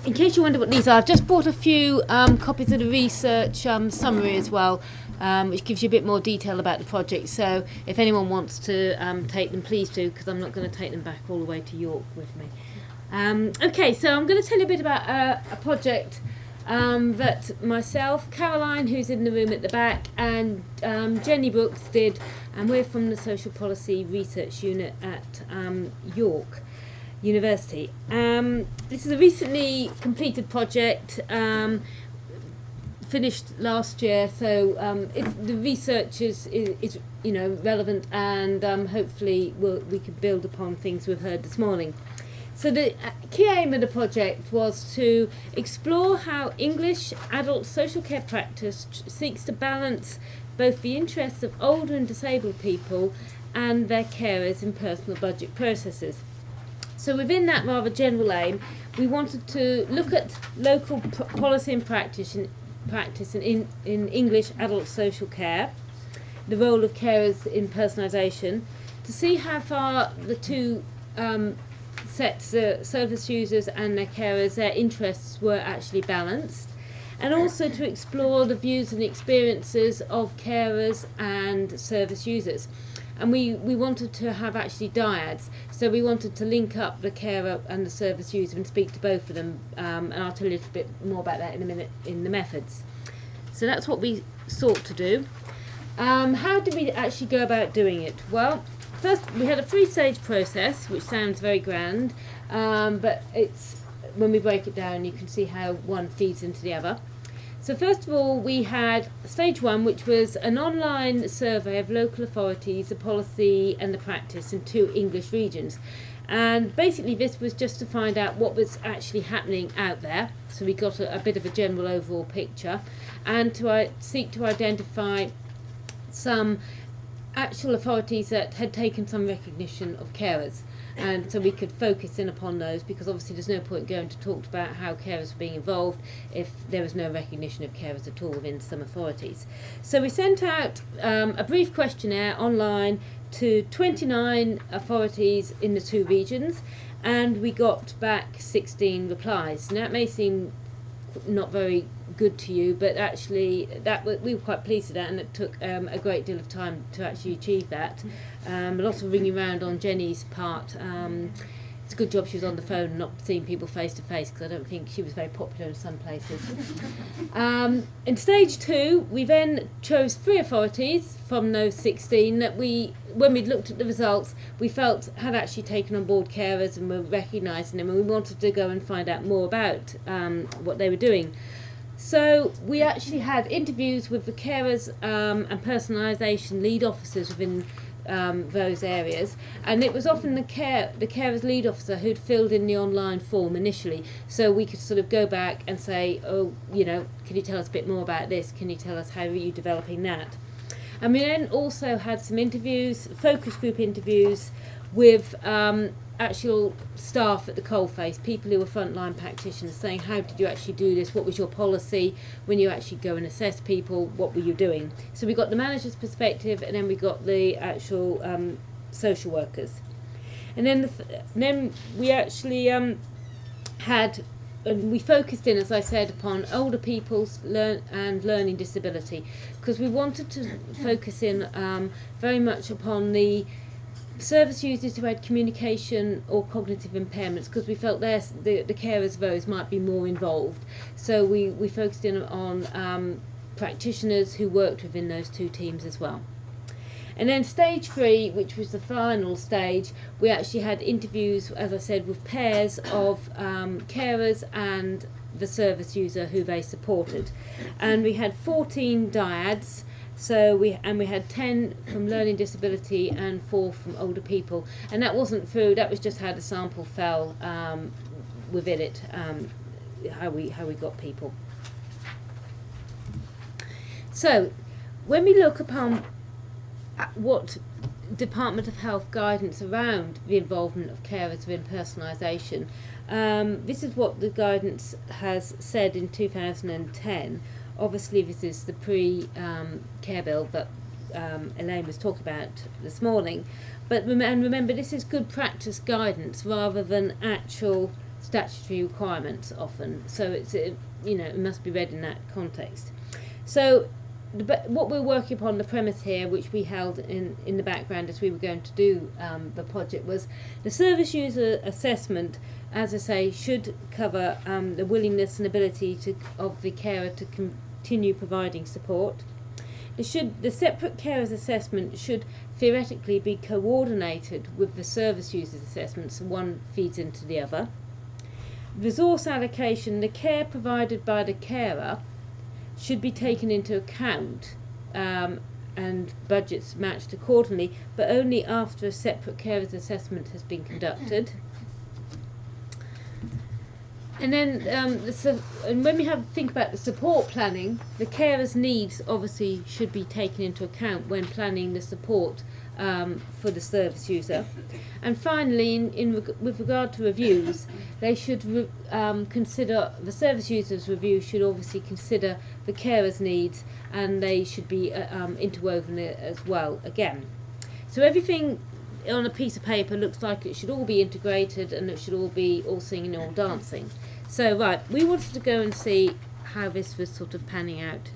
in case you wonder what these are, I've just bought a few copies of the research summary as well, which gives you a bit more detail about the project. So if anyone wants to take them, please do, because I'm not going to take them back all the way to York with me. Okay, so I'm going to tell you a bit about a project that myself, Caroline, who's in the room at the back, and Jenny Brooks did, and we're from the Social Policy Research Unit at York University. This is a recently completed project, finished last year, so the research is relevant, and hopefully we can build upon things we've heard this morning. So the key aim of the project was to explore how English adult social care practice seeks to balance both the interests of older and disabled people and their carers in personal budget processes. So within that rather general aim, we wanted to look at local policy and practice in English adult social care, the role of carers in personalisation, to see how far the two sets, service users and their carers, their interests were actually balanced, and also to explore the views and experiences of carers and service users. And we wanted to have actually dyads, so we wanted to link up the carer and the service user and speak to both of them, and I'll tell you a little bit more about that in a minute in the methods. So that's what we sought to do. How did we actually go about doing it? Well, first we had a 3-stage process, which sounds very grand, but it's, when we break it down, you can see how one feeds into the other. So first of all, we had stage 1, which was an online survey of local authorities, the policy and the practice in 2 English regions. And basically this was just to find out what was actually happening out there. So we got a bit of a general overall picture, and to seek to identify some actual authorities that had taken some recognition of carers. And so we could focus in upon those, because obviously there's no point going to talk about how carers are being involved if there was no recognition of carers at all within some authorities. So we sent out a brief questionnaire online to 29 authorities in the 2 regions, and we got back 16 replies. Now it may seem not very good to you, but actually we were quite pleased with that, and it took a great deal of time to actually achieve that. A lot of ringing around on Jenny's part. It's a good job she was on the phone and not seeing people face to face, because I don't think she was very popular in some places. In stage 2, we then chose 3 authorities from those 16 that when we looked at the results, we felt had actually taken on board carers and were recognising them, and we wanted to go and find out more about what they were doing. So we actually had interviews with the carers and personalisation lead officers within those areas, and it was often the carers lead officer who'd filled in the online form initially, so we could sort of go back and say, oh, can you tell us a bit more about this, can you tell us how are you developing that. And we then also had some interviews, focus group interviews with actual staff at the coalface, people who were frontline practitioners, saying how did you actually do this, what was your policy when you actually go and assess people, what were you doing. So we got the manager's perspective, and then we got the actual social workers. And then we actually we focused in, as I said, upon older people's learning disability, because we wanted to focus in very much upon the service users who had communication or cognitive impairments, because we felt the carers of those might be more involved. So we focused in on practitioners who worked within those 2 teams as well. And then stage 3, which was the final stage, we actually had interviews, as I said, with pairs of carers and the service user who they supported. And we had 14 dyads. So we had 10 from learning disability and 4 from older people, and that wasn't through. That was just how the sample fell within it, how we got people. So when we look upon what Department of Health guidance around the involvement of carers within personalisation, this is what the guidance has said in 2010. Obviously, this is the pre-care bill that Elaine was talking about this morning. But remember, this is good practice guidance rather than actual statutory requirements often. So it's it must be read in that context. So what we're working upon, the premise here, which we held in the background as we were going to do the project, was the service user assessment, as I say, should cover the willingness and ability of the carer to continue providing support. The separate carers assessment should theoretically be coordinated with the service users assessment, so one feeds into the other. Resource allocation, the care provided by the carer should be taken into account and budgets matched accordingly, but only after a separate carers assessment has been conducted. And then, and when we think about the support planning, the carer's needs obviously should be taken into account when planning the support for the service user. And finally, with regard to reviews, they should consider, the service user's review should obviously consider the carer's needs, and they should be interwoven as well again. So everything on a piece of paper looks like it should all be integrated, and it should all be all singing, all dancing. So right, we wanted to go and see how this was sort of panning out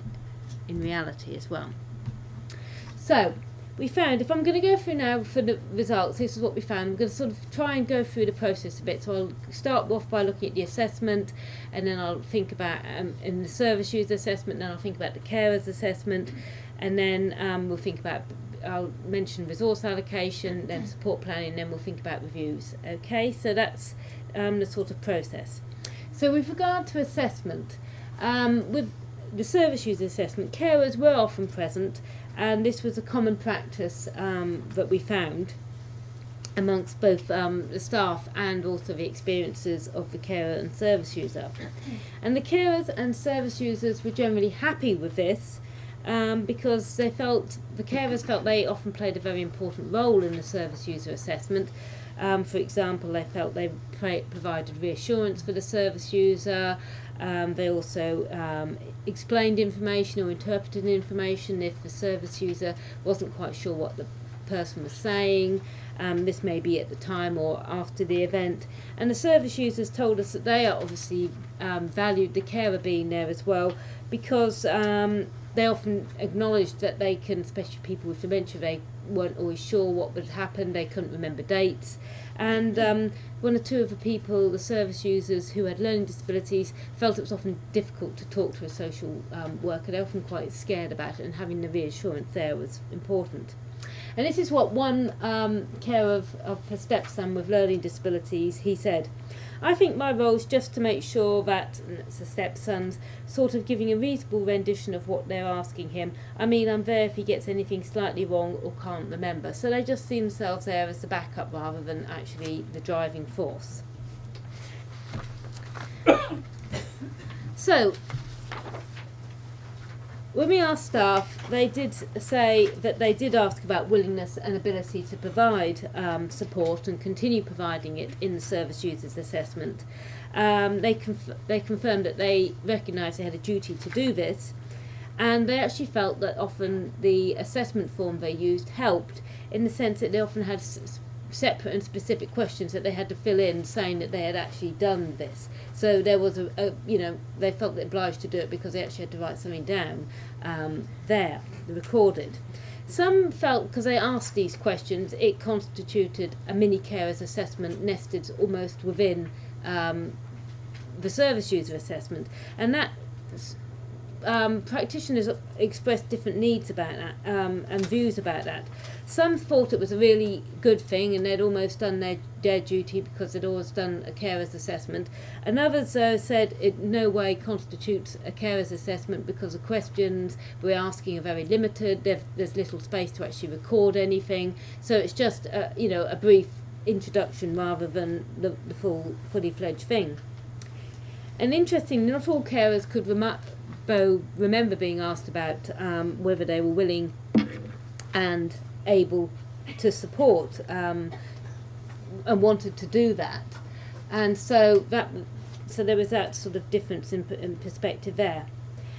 in reality as well. So we found, if I'm going to go through now for the results, this is what we found. I'm going to sort of try and go through the process a bit. So I'll start off by looking at the assessment, and then I'll think about in the service user assessment, then I'll think about the carers assessment, and then I'll mention resource allocation, then support planning, and then we'll think about reviews. Okay, so that's the sort of process. So with regard to assessment, with the service user assessment, carers were often present, and this was a common practice that we found amongst both the staff and also the experiences of the carer and service user. And the carers and service users were generally happy with this, because the carers felt they often played a very important role in the service user assessment. For example, they felt they provided reassurance for the service user. They also explained information or interpreted information if the service user wasn't quite sure what the person was saying. This may be at the time or after the event. And the service users told us that they obviously valued the carer being there as well, because they often acknowledged that they can, especially people with dementia, they weren't always sure what would happen, they couldn't remember dates. And one or two of the people, the service users who had learning disabilities, felt it was often difficult to talk to a social worker. They're often quite scared about it, and having the reassurance there was important. And this is what one carer of her stepson with learning disabilities, he said: "I think my role is just to make sure that," and it's the stepson's, "sort of giving a reasonable rendition of what they're asking him. I mean, I'm there if he gets anything slightly wrong or can't remember." So they just see themselves there as the backup rather than actually the driving force. So, when we asked staff, they did say that they did ask about willingness and ability to provide support and continue providing it in the service users assessment. They confirmed that they recognised they had a duty to do this, and they actually felt that often the assessment form they used helped, in the sense that they often had separate and specific questions that they had to fill in saying that they had actually done this. So there was they felt obliged to do it because they actually had to write something down there, recorded. Some felt, because they asked these questions, it constituted a mini carers assessment nested almost within the service user assessment, and that practitioners expressed different needs about that and views about that. Some thought it was a really good thing and they'd almost done their duty because they'd always done a carers assessment, and others said it in no way constitutes a carers assessment because the questions we're asking are very limited. There's little space to actually record anything, so it's just a brief introduction rather than the fully fledged thing. And interestingly, not all carers could remember being asked about whether they were willing and able to support and wanted to do that, and so there was that sort of difference in perspective there.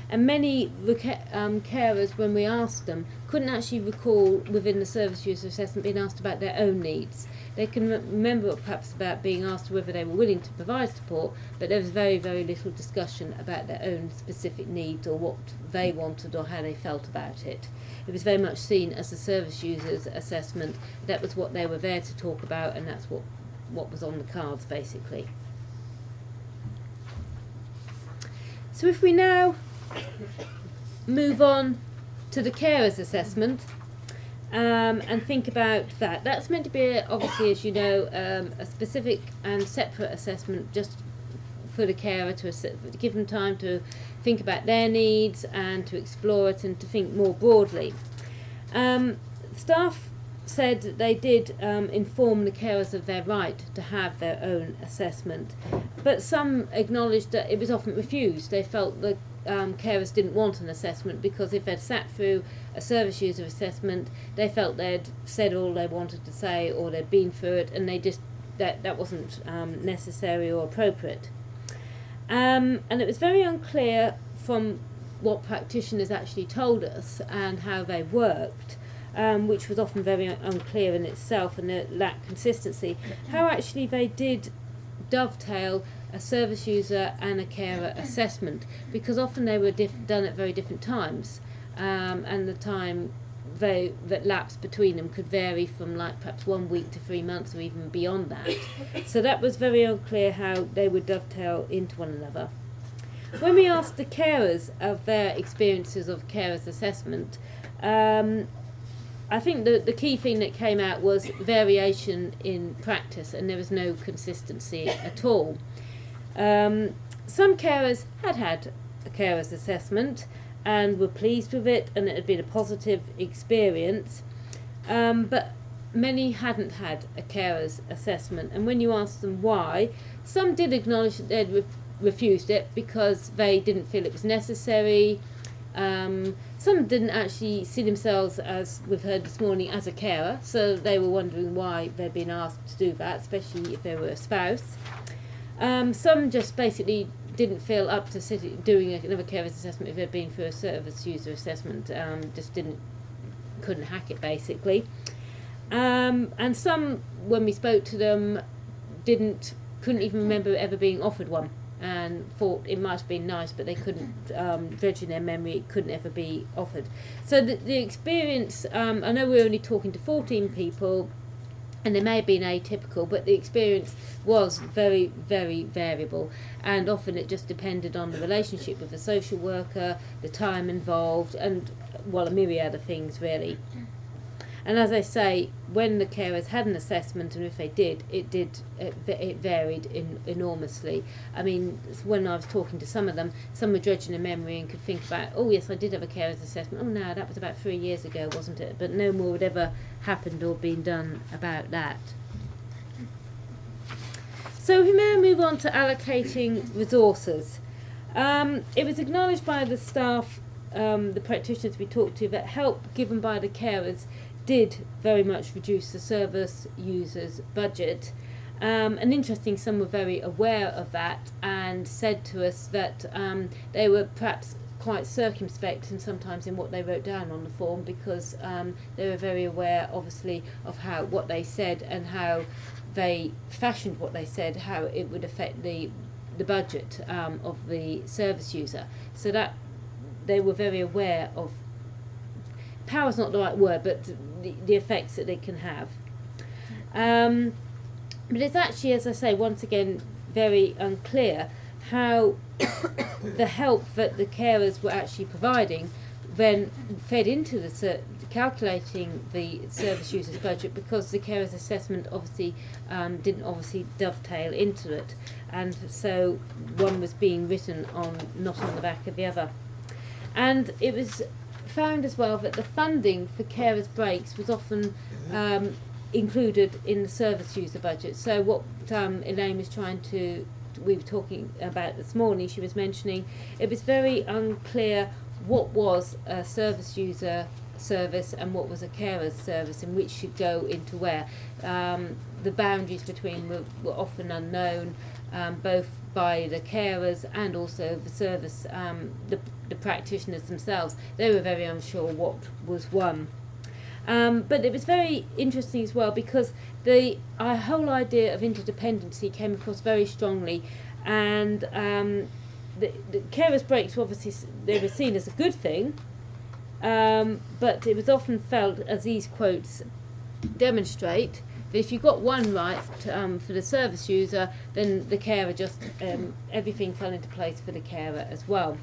And many carers, when we asked them, couldn't actually recall within the service user assessment being asked about their own needs. They can remember perhaps about being asked whether they were willing to provide support, but there was very, very little discussion about their own specific needs or what they wanted or how they felt about it. It was very much seen as a service users assessment. That was what they were there to talk about, and that's what was on the cards basically. So if we now move on to the carers assessment and think about that, that's meant to be obviously, as you know, a specific and separate assessment just for the carer to give them time to think about their needs and to explore it and to think more broadly. Staff said that they did inform the carers of their right to have their own assessment, but some acknowledged that it was often refused. They felt that carers didn't want an assessment because if they'd sat through a service user assessment, they felt they'd said all they wanted to say or they'd been through it, and they just that wasn't necessary or appropriate. And it was very unclear from what practitioners actually told us and how they worked, which was often very unclear in itself and it lacked consistency, how actually they did dovetail a service user and a carer assessment, because often they were done at very different times, and the time that lapsed between them could vary from like perhaps 1 week to 3 months or even beyond that. So that was very unclear how they would dovetail into one another. When we asked the carers of their experiences of carers assessment, I think the key thing that came out was variation in practice, and there was no consistency at all. Some carers had a carers assessment and were pleased with it, and it had been a positive experience, but many hadn't had a carers assessment. And when you asked them why, some did acknowledge that they'd refused it because they didn't feel it was necessary. Some didn't actually see themselves, as we've heard this morning, as a carer, so they were wondering why they'd been asked to do that, especially if they were a spouse. Some just basically didn't feel up to doing another carers assessment if they'd been through a service user assessment, just couldn't hack it basically. And some, when we spoke to them, couldn't even remember ever being offered one, and thought it might have been nice, but they couldn't, dredging their memory, it couldn't ever be offered. So the experience, I know we're only talking to 14 people, and they may have been atypical, but the experience was very, very variable, and often it just depended on the relationship with the social worker, the time involved, and, well, a myriad of things really. And as I say, when the carers had an assessment, and if they did, it varied enormously. I mean, when I was talking to some of them, some were dredging a memory and could think about, oh yes, I did have a carers assessment. Oh no, that was about 3 years ago, wasn't it? But no more had ever happened or been done about that. So we may move on to allocating resources. It was acknowledged by the staff, the practitioners we talked to, that help given by the carers did very much reduce the service users' budget. And interesting, some were very aware of that and said to us that they were perhaps quite circumspect and sometimes in what they wrote down on the form, because they were very aware, obviously, of what they said and how they fashioned what they said, how it would affect the budget of the service user. So that they were very aware of. Power's not the right word, but the effects that they can have. But it's actually, as I say, once again, very unclear how the help that the carers were actually providing then fed into the calculating the service user's budget, because the carers assessment obviously didn't dovetail into it, and so one was being written on, not on the back of the other. And it was found as well that the funding for carers' breaks was often included in the service user budget. So what Elaine was we were talking about this morning, she was mentioning, it was very unclear what was a service user service and what was a carer's service, and which should go into where. The boundaries between were often unknown, both by the carers and also the service, the practitioners themselves. They were very unsure what was won. But it was very interesting as well because the whole idea of interdependency came across very strongly, and the carers' breaks were obviously they were seen as a good thing, but it was often felt, as these quotes demonstrate, that if you got one right for the service user, then the carer just everything fell into place for the carer as well.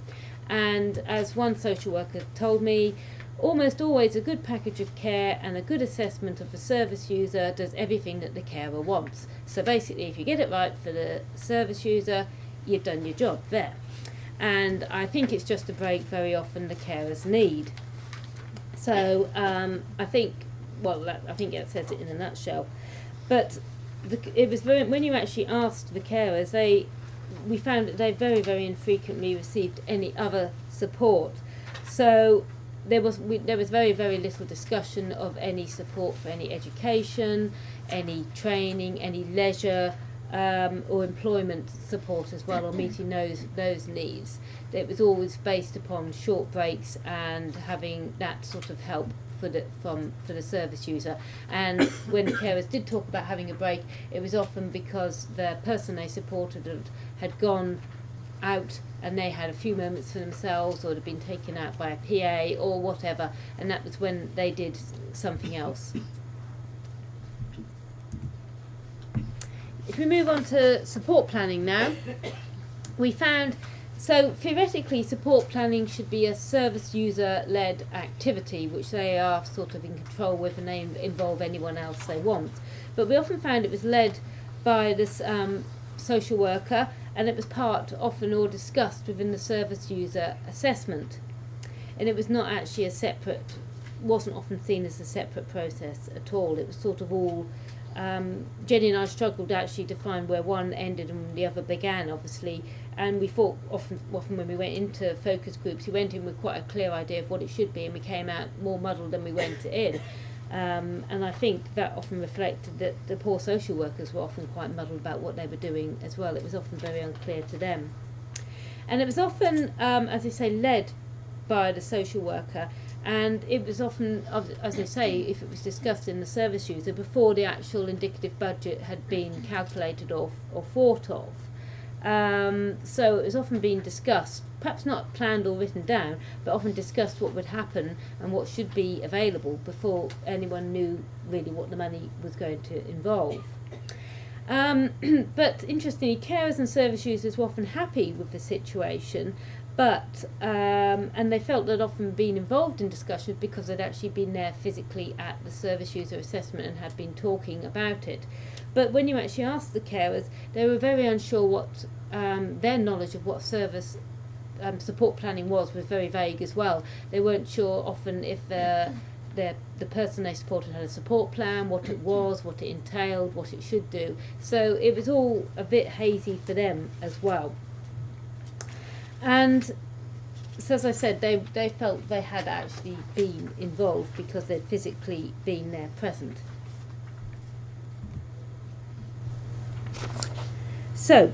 And as one social worker told me, almost always a good package of care and a good assessment of the service user does everything that the carer wants. So basically, if you get it right for the service user, you've done your job there. And I think it's just a break very often the carers need. So I think that says it in a nutshell. But it was when you actually asked the carers, we found that they very, very infrequently received any other support. So there was very, very little discussion of any support for any education, any training, any leisure, or employment support as well, or meeting those needs. It was always based upon short breaks and having that sort of help for the service user. And when the carers did talk about having a break, it was often because the person they supported had gone out and they had a few moments for themselves, or had been taken out by a PA or whatever, and that was when they did something else. If we move on to support planning now, we found, so theoretically support planning should be a service user led activity which they are sort of in control with, and they involve anyone else they want. But we often found it was led by this social worker, and it was part often or discussed within the service user assessment, and it was not actually wasn't often seen as a separate process at all. It was sort of all Jenny and I struggled actually to find where one ended and the other began, obviously, and we thought often when we went into focus groups, we went in with quite a clear idea of what it should be, and we came out more muddled than we went in. And I think that often reflected that the poor social workers were often quite muddled about what they were doing as well. It was often very unclear to them. And it was often, as I say, led by the social worker, and it was often, as I say, if it was discussed in the service user before the actual indicative budget had been calculated or thought of. So it was often being discussed, perhaps not planned or written down, but often discussed what would happen and what should be available before anyone knew really what the money was going to involve. But interestingly, carers and service users were often happy with the situation, but and they felt they'd often been involved in discussions because they'd actually been there physically at the service user assessment and had been talking about it. But when you actually asked the carers, they were very unsure what their knowledge of what service support planning was very vague as well. They weren't sure often if the person they supported had a support plan, what it was, what it entailed, what it should do. So it was all a bit hazy for them as well. And so, as I said, they felt they had actually been involved because they'd physically been there present. So,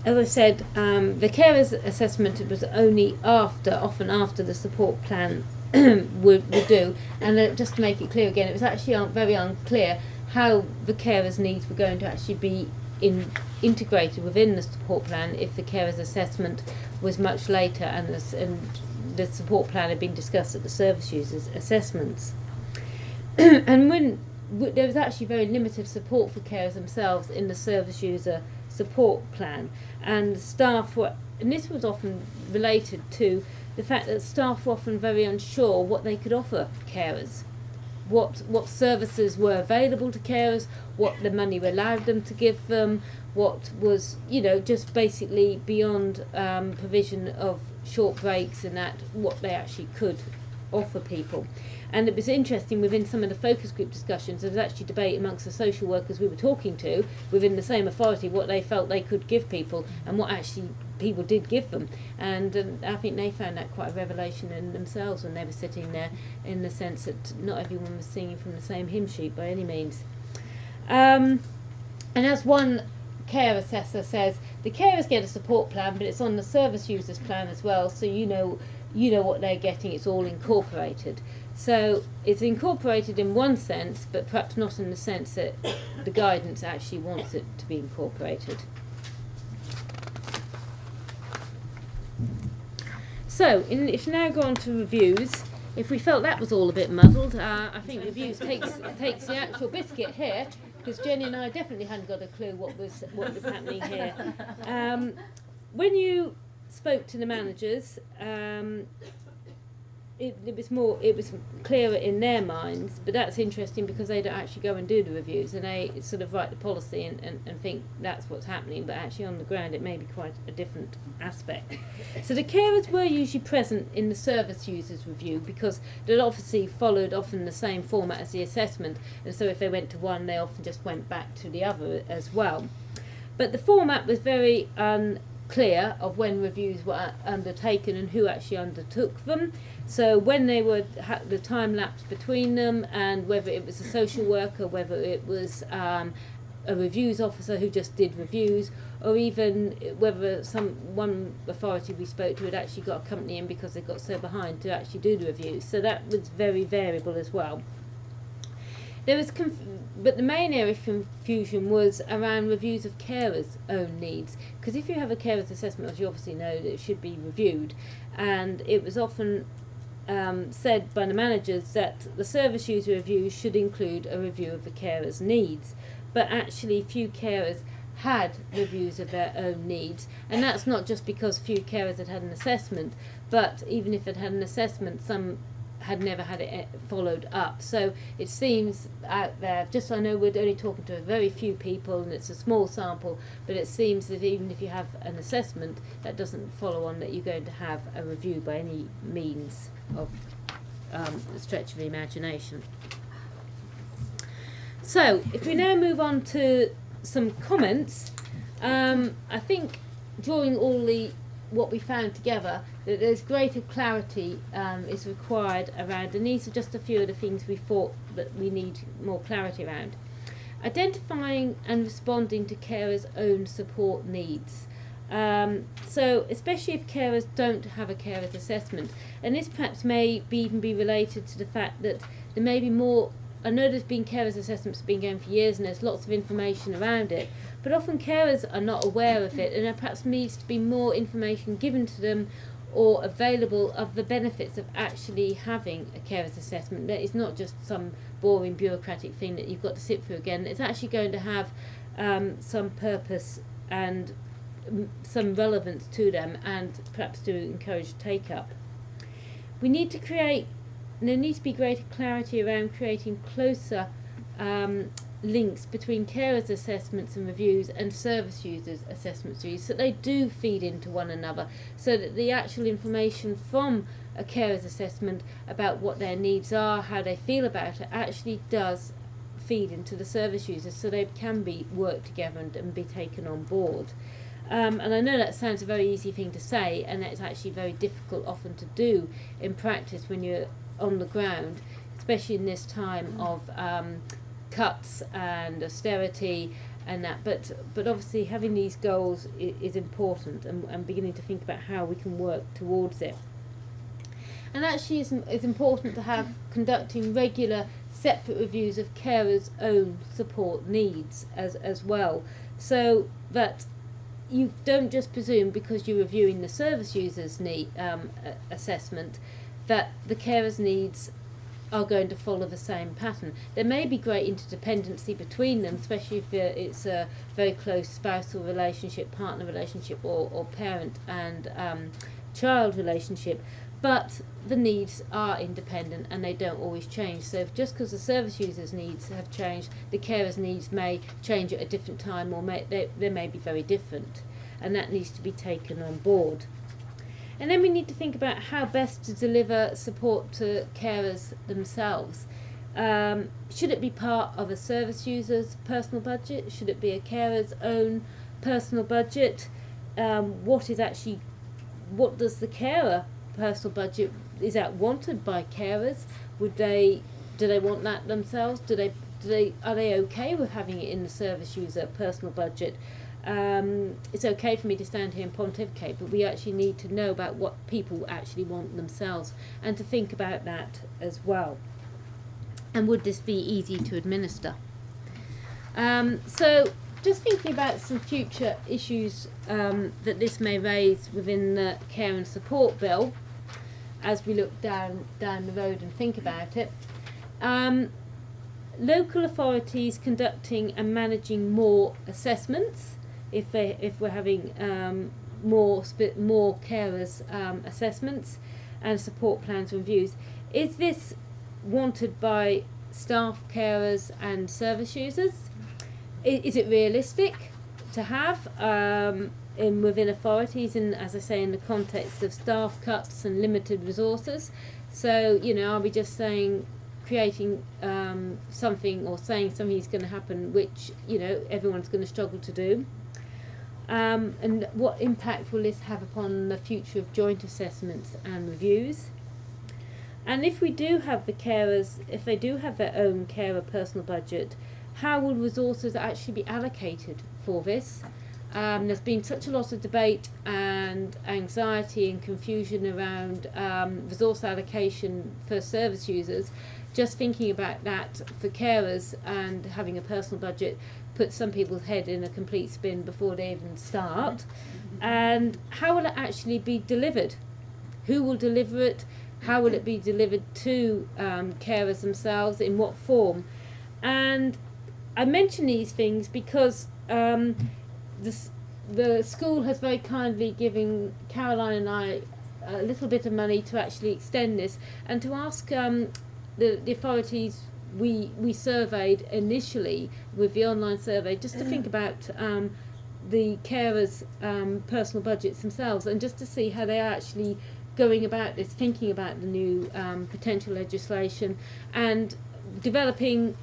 as I said, the carers assessment was only often after the support plan would do, and just to make it clear again, it was actually very unclear how the carers' needs were going to actually be integrated within the support plan if the carers assessment was much later and the support plan had been discussed at the service users assessments. And when there was actually very limited support for carers themselves in the service user support plan, and staff were, and this was often related to the fact that staff were often very unsure what they could offer carers, what services were available to carers, what the money allowed them to give them, what was, just basically beyond provision of short breaks and that, what they actually could offer people. And it was interesting, within some of the focus group discussions, there was actually debate amongst the social workers we were talking to within the same authority what they felt they could give people and what actually people did give them. And I think they found that quite a revelation in themselves when they were sitting there, in the sense that not everyone was singing from the same hymn sheet by any means. And as one care assessor says, the carers get a support plan, but it's on the service users plan as well, so you know what they're getting. It's all incorporated. So it's incorporated in one sense, but perhaps not in the sense that the guidance actually wants it to be incorporated. So if you now go on to reviews, if we felt that was all a bit muddled, I think reviews takes the actual biscuit here, because Jenny and I definitely hadn't got a clue what was happening here. When you spoke to the managers, it was clearer in their minds, but that's interesting because they don't actually go and do the reviews, and they sort of write the policy and think that's what's happening, but actually on the ground it may be quite a different aspect. So the carers were usually present in the service users review because they obviously followed often the same format as the assessment, and so if they went to one they often just went back to the other as well. But the format was very clear of when reviews were undertaken and who actually undertook them. So when they were the time lapse between them, and whether it was a social worker, whether it was a reviews officer who just did reviews, or even whether one authority we spoke to had actually got a company in because they got so behind to actually do the reviews. So that was very variable as well. There was but the main area of confusion was around reviews of carers' own needs, because if you have a carers assessment, as you obviously know, that it should be reviewed, and it was often said by the managers that the service user review should include a review of the carers' needs, but actually few carers had reviews of their own needs, and that's not just because few carers had an assessment, but even if it had an assessment, some had never had it followed up. So it seems out there, just I know we're only talking to a very few people and it's a small sample, but it seems that even if you have an assessment, that doesn't follow on that you're going to have a review by any means of a stretch of the imagination. So if we now move on to some comments, I think drawing all what we found together, that there's greater clarity is required around, and these are just a few of the things we thought that we need more clarity around. Identifying and responding to carers' own support needs. So especially if carers don't have a carers assessment, and this perhaps may even be related to the fact that there may be more. I know there's been carers assessments been going for years and there's lots of information around it, but often carers are not aware of it, and there perhaps needs to be more information given to them or available of the benefits of actually having a carers assessment. That is not just some boring bureaucratic thing that you've got to sit through again. It's actually going to have some purpose and some relevance to them, and perhaps to encourage take-up. There needs to be greater clarity around creating closer links between carers' assessments and reviews and service users' assessments reviews, so they do feed into one another, so that the actual information from a carers' assessment about what their needs are, how they feel about it, actually does feed into the service users, so they can be worked together and be taken on board. And I know that sounds a very easy thing to say, and it's actually very difficult often to do in practice when you're on the ground, especially in this time of cuts and austerity and that, but obviously having these goals is important, and beginning to think about how we can work towards it. And actually it's important to have conducting regular separate reviews of carers' own support needs as well, so that you don't just presume because you're reviewing the service users' need assessment that the carers' needs are going to follow the same pattern. There may be great interdependency between them, especially if it's a very close spousal relationship, partner relationship, or parent and child relationship, but the needs are independent and they don't always change. So just because the service users' needs have changed, the carers' needs may change at a different time, or they may be very different, and that needs to be taken on board. And then we need to think about how best to deliver support to carers themselves. Should it be part of a service user's personal budget? Should it be a carer's own personal budget? What does the carer personal budget, is that wanted by carers? Do they want that themselves? Are they okay with having it in the service user personal budget? it's okay for me to stand here and pontificate, but we actually need to know about what people actually want themselves and to think about that as well. And would this be easy to administer? So just thinking about some future issues that this may raise within the care and support bill as we look down the road and think about it. Local authorities conducting and managing more assessments, if we're having more carers assessments and support plans reviews. Is this wanted by staff, carers and service users? Is it realistic to have within authorities, and as I say, in the context of staff cuts and limited resources? So, are we just creating something or saying something is going to happen which everyone's going to struggle to do? And what impact will this have upon the future of joint assessments and reviews? And if we do have the carers, if they do have their own carer personal budget, how will resources actually be allocated for this? There's been such a lot of debate and anxiety and confusion around resource allocation for service users. Just thinking about that for carers and having a personal budget puts some people's head in a complete spin before they even start. And how will it actually be delivered? Who will deliver it? How will it be delivered to carers themselves? In what form? And I mention these things because the school has very kindly given Caroline and I a little bit of money to actually extend this and to ask the authorities we surveyed initially with the online survey just to think about the carers' personal budgets themselves and just to see how they are actually going about this, thinking about the new potential legislation and developing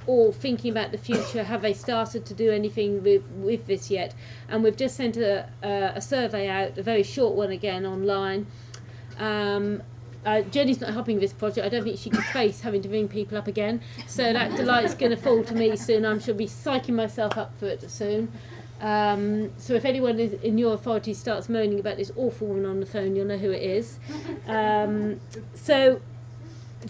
or thinking about the future. Have they started to do anything with this yet? And we've just sent a survey out, a very short one again online. Jenny's not helping this project. I don't think she could face having to ring people up again. So that delight's going to fall to me soon. I shall be psyching myself up for it soon. So if anyone in your authority starts moaning about this awful woman on the phone, you'll know who it is. So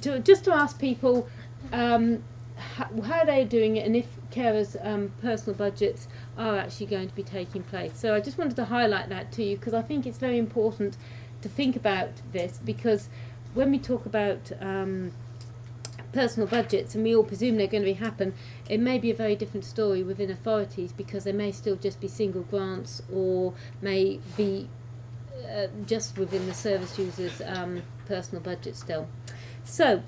to ask people how they're doing it and if carers' personal budgets are actually going to be taking place. So I just wanted to highlight that to you because I think it's very important to think about this, because when we talk about personal budgets and we all presume they're going to happen, it may be a very different story within authorities because there may still just be single grants or may be just within the service users' personal budget still. So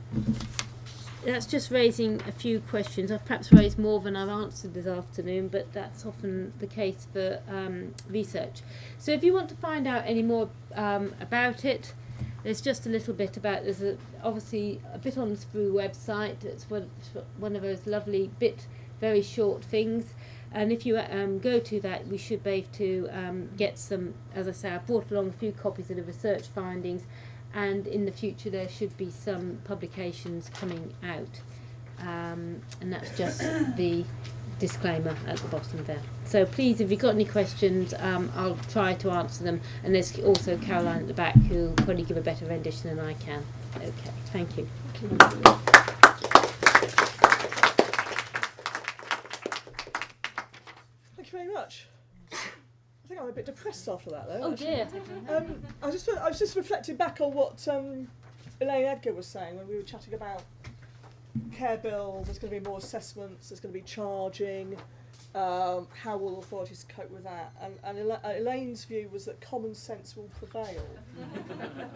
that's just raising a few questions. I've perhaps raised more than I've answered this afternoon, but that's often the case for research. So if you want to find out any more about it, there's just a little bit about, obviously a bit on the Sprue website. It's one of those lovely very short things. And if you go to that, we should be able to get some, as I say, I brought along a few copies of the research findings, and in the future there should be some publications coming out. And that's just the disclaimer at the bottom there. So please, if you've got any questions, I'll try to answer them. And there's also Caroline at the back who'll probably give a better rendition than I can. Okay, thank you. Thank you very much. I think I'm a bit depressed after that, though. Oh actually. dear. I was just reflecting back on what Elaine Edgar was saying when we were chatting about care bill. There's going to be more assessments. There's going to be charging. How will authorities cope with that? And Elaine's view was that common sense will prevail.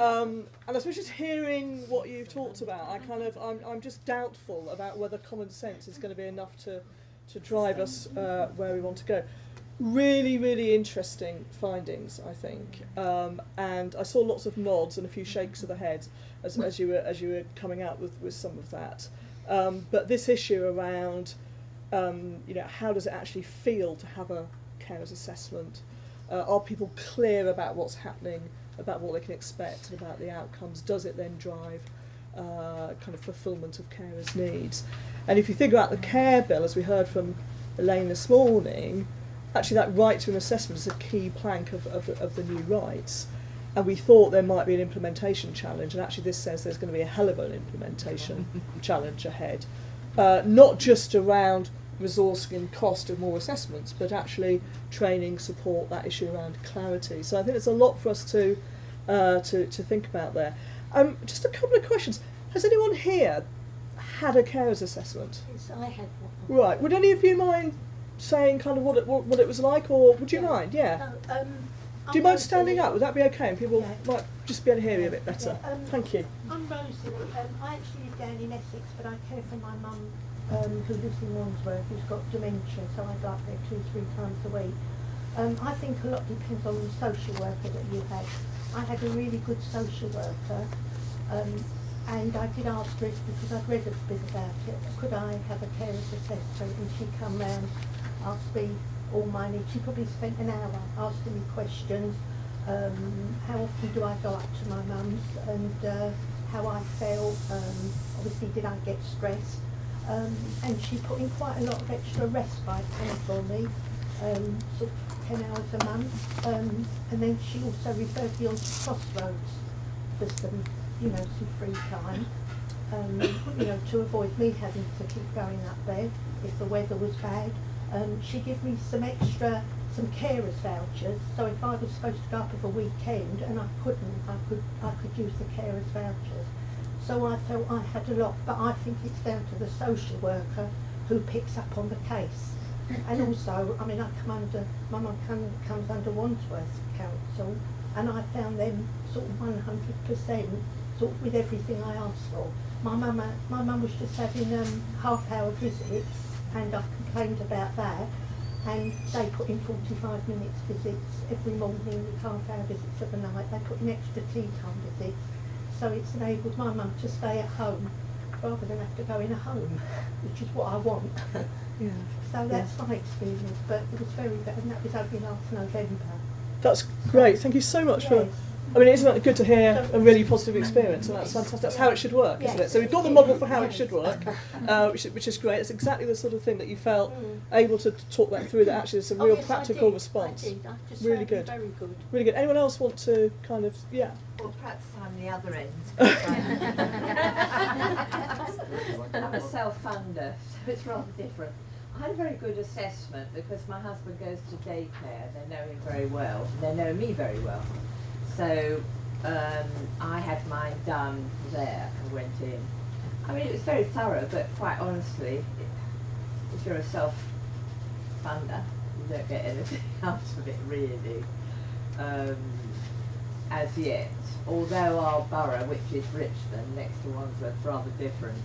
And I suppose just hearing what you've talked about, I'm just doubtful about whether common sense is going to be enough to drive us where we want to go. Really, really interesting findings, I think. And I saw lots of nods and a few shakes of the head as you were coming out with some of that. But this issue around how does it actually feel to have a carers assessment? Are people clear about what's happening, about what they can expect, and about the outcomes? Does it then drive kind of fulfilment of carers' needs? And if you think about the care bill, as we heard from Elaine this morning, actually that right to an assessment is a key plank of the new rights. And we thought there might be an implementation challenge, and actually this says there's going to be a hell of an implementation challenge ahead. Not just around resourcing and cost of more assessments, but actually training, support, that issue around clarity. So I think there's a lot for us to think about there. Just a couple of questions. Has anyone here had a carers assessment? Yes, I had one. Right. Would any of you mind saying kind of what it was like, or would you mind? Yeah. Do you mind standing up? Would that be okay? And people might just be able to hear you a bit better. Thank you. I'm Rosie. I actually live down in Essex, but I care for my mum who lives in Wandsworth, who's got dementia, so I go up there 2-3 times a week. I think a lot depends on the social worker that you had. I had a really good social worker, and I did ask her, because I'd read a bit about it, could I have a carer's assessment? And she come round, asked me all my needs. She probably spent an hour asking me questions. How often do I go up to my mum's, and how I felt. Obviously, did I get stressed? And she put in quite a lot of extra respite time for me, sort of 10 hours a month. And then she also referred me on to Crossroads for some, some free time, to avoid me having to keep going up there if the weather was bad. She gave me some carers vouchers, so if I was supposed to go up of a weekend and I couldn't, I could use the carers vouchers. So I felt I had a lot, but I think it's down to the social worker who picks up on the case. And also, I mum comes under Wandsworth Council, and I found them sort of 100% sort of with everything I asked for. My mum was just having half-hour visits, and I complained about that, and they put in 45 minutes visits every morning with half-hour visits of the night. They put in extra tea time visits, so it's enabled my mum to stay at home rather than have to go in a home, which is what I want. Yeah. So that's my experience, but it was very good, and that was only last November. That's great. Thank you so much for. I mean, isn't it good to hear a really positive experience? And that's fantastic. That's how it should work, isn't it? So we've got the model for how it should work, which is great. It's exactly the sort of thing that you felt able to talk that through. That actually is a real practical response. I did. I just really found good. it very good. Really good. Anyone else want to kind of Well, perhaps I'm the other end. I'm a self-funder, so it's rather different. I had a very good assessment because my husband goes to daycare. They know him very well. They know me very well. So I had mine done there and went in. I mean, it was very thorough, but quite honestly, if you're a self-funder, you don't get anything out of it really, as yet. Although our borough, which is Richmond, next to Wandsworth, rather different,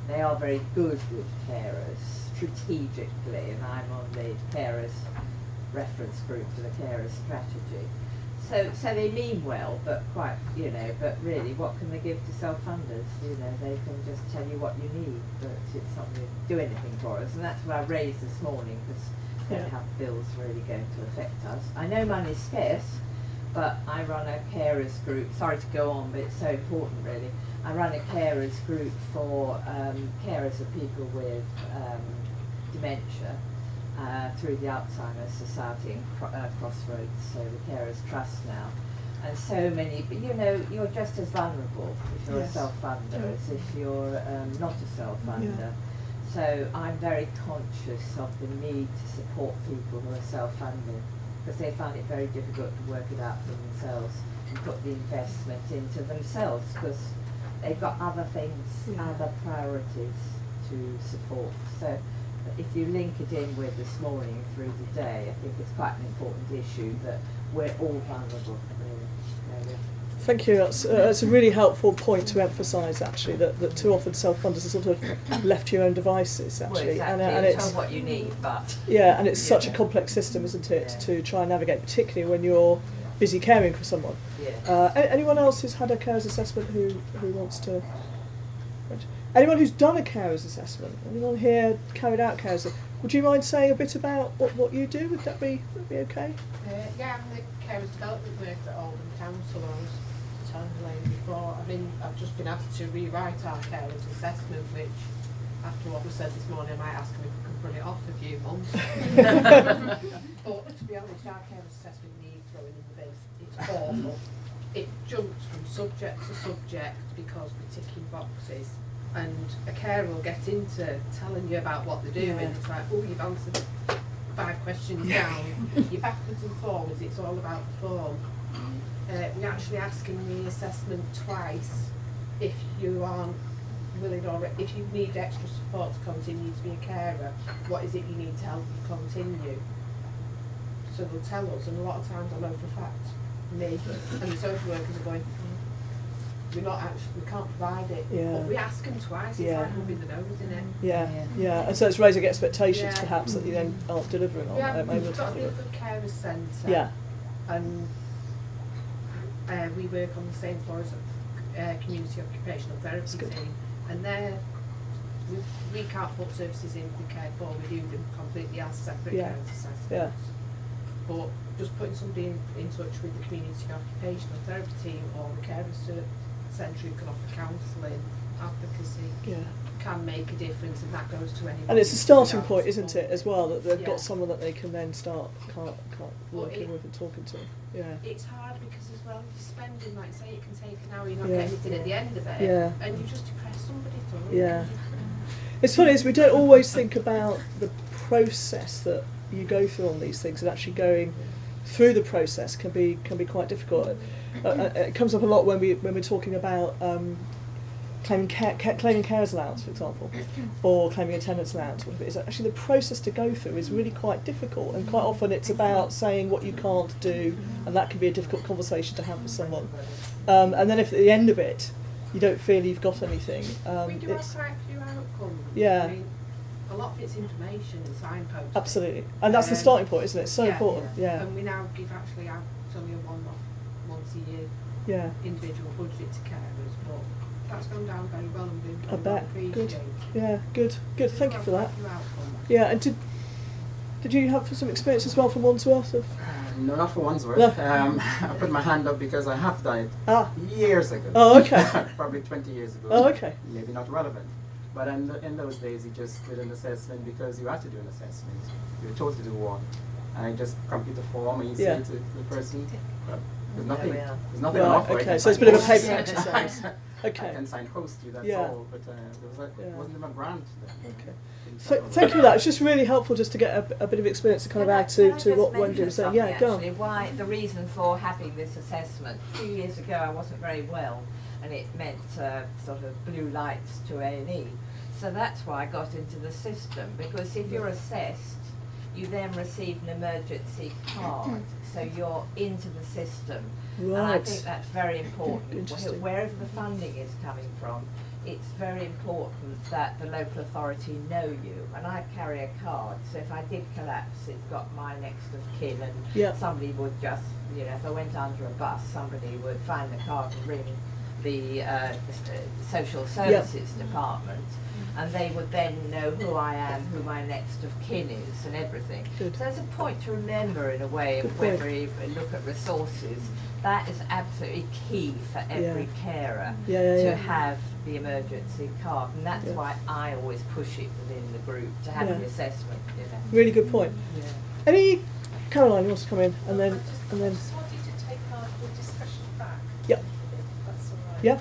they are very good with carers strategically, and I'm on the carers reference group for the carers strategy. So they mean well, but quite, but really, what can they give to self-funders? They can just tell you what you need, but it's not going to do anything for us. And that's what I raised this morning, because we don't have bills really going to affect us. I know money's scarce, but I run a carers group. Sorry to go on, but it's so important, really. I run a carers group for carers of people with dementia. Through the Alzheimer's Society and Crossroads, so the Carers Trust now. And so many, but you're just as vulnerable if you're a self-funder as if you're not a self-funder. Yeah. So I'm very conscious of the need to support people who are self-funded, because they find it very difficult to work it out for themselves and put the investment into themselves, because they've got other things, other priorities to support. So if you link it in with this morning through the day, I think it's quite an important issue that we're all vulnerable, really. Thank you. That's a really helpful point to emphasise, actually, that too often self-funders are sort of left to your own devices, actually. Well, exactly. And it's what you need, but... Yeah, and it's such a complex system, isn't it, to try and navigate, particularly when you're busy caring for someone. Yeah. Anyone else who's had a carers assessment who wants to... Anyone who's done a carers assessment? Anyone here carried out carers? Would you mind saying a bit about what you do? Would that be okay? Yeah, I'm the carers development worker at Oldham Council. I was telling Elaine before. I've just been asked to rewrite our carers assessment, which, after what was said this morning, I might ask them if we can put it off a few months. But to be honest, our care assessment needs throwing in the bin. It's awful. It jumps from subject to subject because we're ticking boxes, and a carer will get into telling you about what they're doing. Yeah. It's like, oh, you've answered 5 questions down. You're backwards and forwards. It's all about the form. We're actually asking the assessment twice if you aren't willing, or if you need extra support to continue to be a carer, what is it you need to help you continue? So they'll tell us, and a lot of times I know for a fact, me and the social workers are going, we can't provide it. Yeah. But we ask them twice, it's Yeah. like rubbing the nose in it. Yeah. And so it's raising expectations Yeah. perhaps that you then aren't delivering on. We've got the good carers centre. Yeah. And we work on the same floor as a community occupational therapy good. team, and we can't put services in for care for, we do them completely as separate Yeah. carers assessments. Yeah. But just putting somebody in touch with the community occupational therapy team or the carers centre who can offer counselling, advocacy, Yeah. can make a difference, and that goes to anybody. And it's a starting without point, isn't support. it, as well, that they've Yeah. got someone that they can then start working it- with and talking to. Yeah. It's hard because as well, you're spending, like say, it can take an hour, you're not Yeah. getting anything at the end of it, Yeah. and you just depress somebody through. Yeah. It's funny, is we don't always think about the process that you go through on these things, and actually going through the process can be quite difficult. It comes up a lot when we're talking about claiming carers allowance, for example, or claiming attendance allowance. Whatever it is, actually the process to go through is really quite difficult, and quite often it's about saying what you can't do, and that can be a difficult conversation to have with someone. And then if at the end of it you don't feel you've got anything, We do have it's quite a few outcomes. Yeah. I mean, a lot of it's information and signposting. absolutely, and that's the starting point, isn't it? It's so important. Yeah. And we now give actually out only a one-off, once a year Yeah. individual budget to carers, but that's gone down very well and been I very well bet. Good. appreciated. Yeah. Good. Thank you for that. Quite a few outcomes. Yeah. And did you have some experience as well from Wandsworth of? No, not for Wandsworth. No. I put my hand up because I have done it Ah. years ago. Oh, okay. Probably 20 years ago. Oh, okay. Maybe not relevant. But in those days, you just did an assessment because you had to do an assessment. You were told to do one. And you just complete the form and you Yeah. say to the person, well, there's nothing, we are. there's nothing Right, on offer. I okay, can so it's a sign bit of a post. paper exercise. Okay. I can sign post you, that's Yeah. all. But there Yeah. wasn't even a grant then. Okay. Didn't So, have thank you for that. It's just really helpful just to get a bit of experience to kind of add to what Wendy was saying. Yeah, go Actually, on. why the reason for having this assessment? A few years ago, I wasn't very well, and it meant sort of blue lights to A&E. So that's why I got into the system, because if you're assessed, you then receive an emergency card, so you're into the system. And I Right. think that's very important. Interesting. Wherever the funding is coming from, it's very important that the local authority know you. And I carry a card, so if I did collapse, it's got my next of kin, and Yeah. somebody would just, if I went under a bus, somebody would find the card and ring the social services department, and they would then know who I am, who my next of kin is, and everything. Good. So there's a point to remember in a way Good when point. we look at resources. That is absolutely key for every carer Yeah, to have the emergency card, and that's Yeah. why I always push it within the group to have Yeah. the assessment. Really good point. Yeah. Any Caroline wants to come in, and then I just wanted to take the discussion back. Yep. If that's all right. yeah,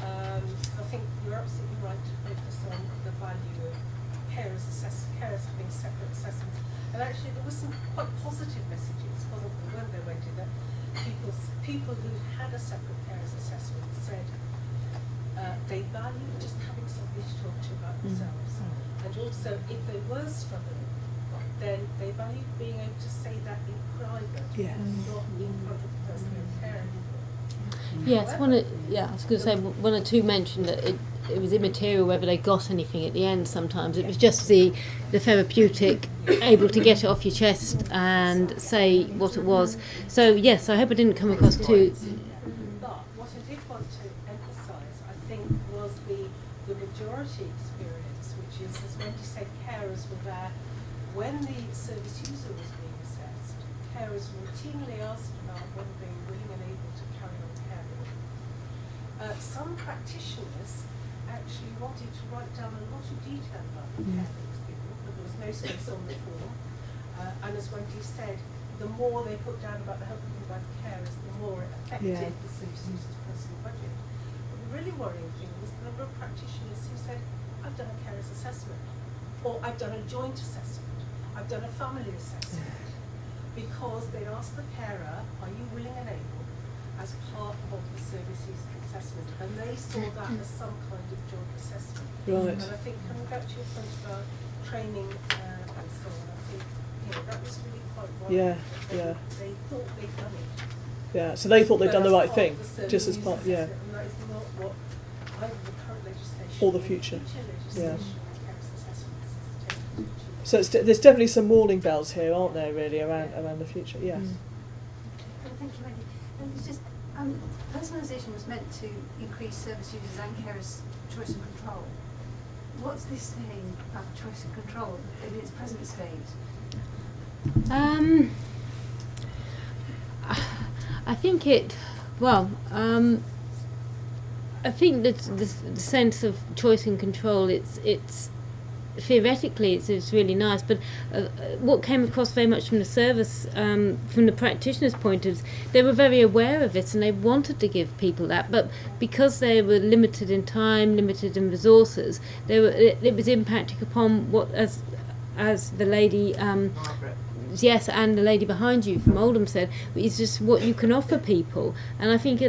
I think you're absolutely right to focus on the value of carers having separate assessments. And actually, there were some quite positive messages, weren't there, Wendy, that people who've had a separate carers assessment said they value just having somebody to talk to about themselves. And also, if they were struggling, then they value being able to say that in private, Yes. not in front of the person they're caring for. Yes, I was going to say, one or two mentioned that it was immaterial whether they got anything at the end sometimes. It was just the therapeutic, able to get it off your chest and say what it was. So, yes, I hope I didn't come across too... But what I did want to emphasise, I think, was the majority experience, which is, as Wendy said, carers were there when the service user was being assessed. Carers routinely asked about whether they were willing and able to carry on caring. Some practitioners actually wanted to write down a lot of detail about the care they was given, but there was was no space on the form. And as Wendy said, the more they put down about the help of provided carers, the more it affected the service user's personal budget. But the really worrying thing was the number of practitioners who said, I've done a carer's assessment, or I've done a joint assessment, I've done a family assessment, because they'd asked the carer, are you willing and able, as part of the service user assessment, and they saw that as some kind of joint assessment. Right. And I think coming back to your point about training and so on, I think that was really quite worrying. They thought they'd done it. Yeah, so they thought they'd But done the as right part thing, of the service just as user part, yeah. assessment, and that is not what either the current legislation Or the or future. legislation on carers assessments is taking to achieve. So there's definitely some warning bells here, aren't there, really, around the future? Yes. Well, thank you, Wendy. And it's just, personalisation was meant to increase service users and carers' choice and control. What's this thing about choice and control in its present state? I think I think that the sense of choice and control, it's theoretically it's really nice, but what came across very much from the service, from the practitioner's point of view, they were very aware of it and they wanted to give people that, but because they were limited in time, limited in resources, it was impacting upon what, as the lady Margaret. yes, and the lady behind you from Oldham said, is just what you can offer people. And I think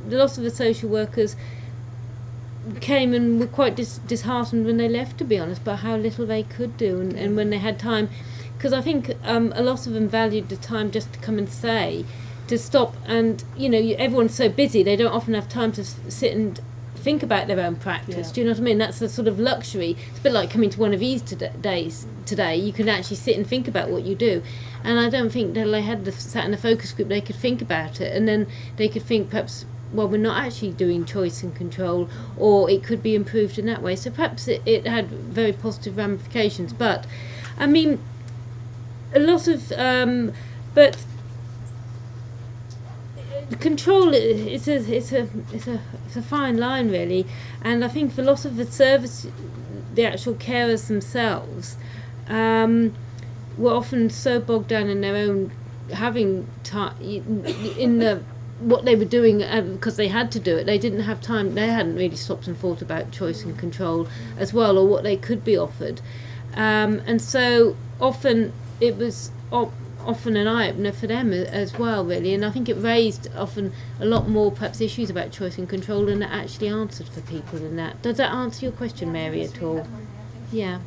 lots of the social workers came and were quite disheartened when they left, to be honest, by how little they could do and when they had time, because I think a lot of them valued the time just to come and say, to stop, and everyone's so busy they don't often have time to sit and think about their own practice. Do you know what I mean? That's a sort of luxury. It's a bit like coming to one of these today. You can actually sit and think about what you do, and I don't think that they had sat in a focus group they could think about it, and then they could think perhaps, well, we're not actually doing choice and control, or it could be improved in that way. So perhaps it had very positive ramifications. But I mean, a lot of but control, it's a fine line, really, and I think for lots of the service, the actual carers themselves were often so bogged down in their own having time in the what they were doing because they had to do it. They didn't have time. They hadn't really stopped and thought about choice and control as well, or what they could be offered, and so often it was often an eye-opener for them as well, really, and I think it raised often a lot more perhaps issues about choice and control than it actually answered for people in that. Does that answer your question, Mary, at all? Yeah.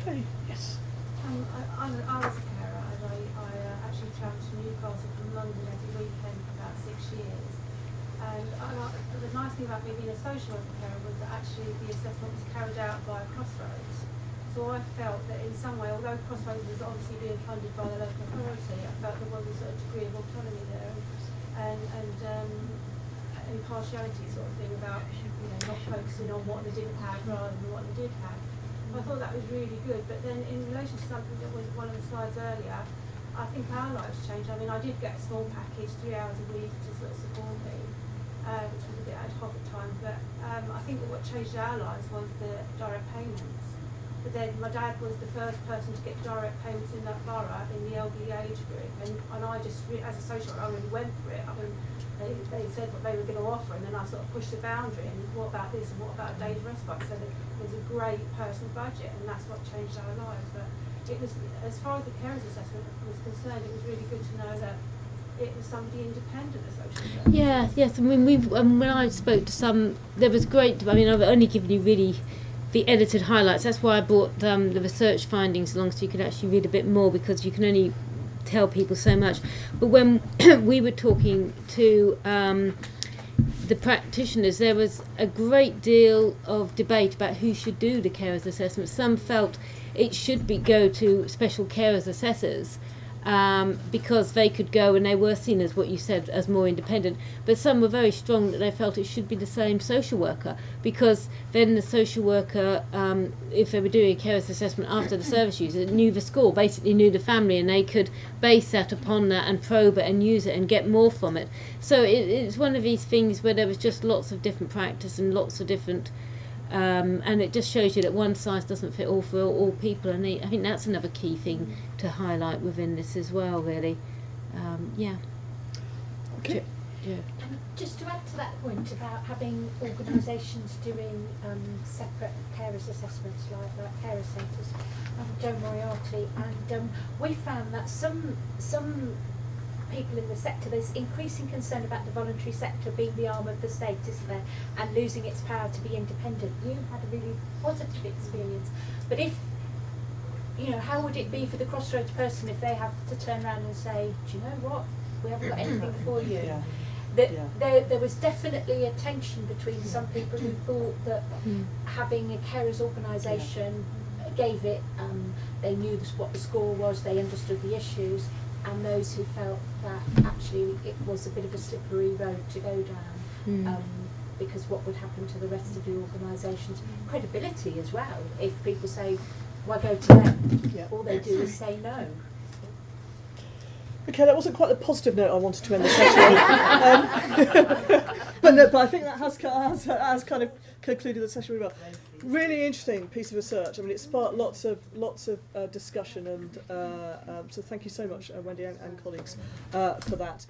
Okay, yes. I was a carer, and I actually travelled to Newcastle from London every weekend for about 6 years. And the nice thing about me being a social worker carer was that actually the assessment was carried out by Crossroads. So I felt that in some way, although Crossroads was obviously being funded by the local authority, I felt there was a sort of degree of autonomy there and impartiality sort of thing about not focusing on what they didn't have rather than what they did have. I thought that was really good. But then in relation to something that was one of the slides earlier, I think our lives changed. I mean, I did get a small package, 3 hours a week to sort of support me, which was a bit ad hoc at times. But I think that what changed our lives was the direct payments. But then my dad was the first person to get direct payments in that borough in the elderly age group, and I just, as a social worker, I really went for it. I mean, they said what they were going to offer, and then I sort of pushed the boundary, and what about this, and what about a day's respite? So it was a great personal budget, and that's what changed our lives. But it was, as far as the carers assessment was concerned, it was really good to know that it was somebody independent of social work. Yeah, yes. I mean, when I spoke to some, there was great. I mean, I've only given you really the edited highlights. That's why I brought the research findings along, so you could actually read a bit more, because you can only tell people so much. But when we were talking to the practitioners, there was a great deal of debate about who should do the carers assessment. Some felt it should go to special carers assessors, because they could go and they were seen, as what you said, as more independent. But some were very strong that they felt it should be the same social worker, because then the social worker, if they were doing a carers assessment after the service user, knew the score, basically knew the family, and they could base that upon that and probe it and use it and get more from it. So it's one of these things where there was just lots of different practice and lots of different And it just shows you that one size doesn't fit all for all people, and I think that's another key thing to highlight within this as well, really. Yeah. Okay. Yeah. Just to add to that point about having organisations doing separate carers assessments like carer centres, Joe Moriarty, and we found that some people in the sector, there's increasing concern about the voluntary sector being the arm of the state, isn't there, and losing its power to be independent. You had a really positive experience, but if, you know, how would it be for the Crossroads person if they have to turn around and say, do you know what, we haven't got anything for you? Yeah. There was definitely a tension between some people who thought that having a carers organisation gave it, they knew what the score was, they understood the issues, and those who felt that actually it was a bit of a slippery road to go down, because what would happen to the rest of the organisation's credibility as well if people say, why go to them? All they do is say no. Okay, that wasn't quite the positive note I wanted to end the session on. But I think that has kind of concluded the session really well. Really interesting piece of research. I mean, it sparked lots of discussion, and so thank you so much, Wendy and colleagues, for that.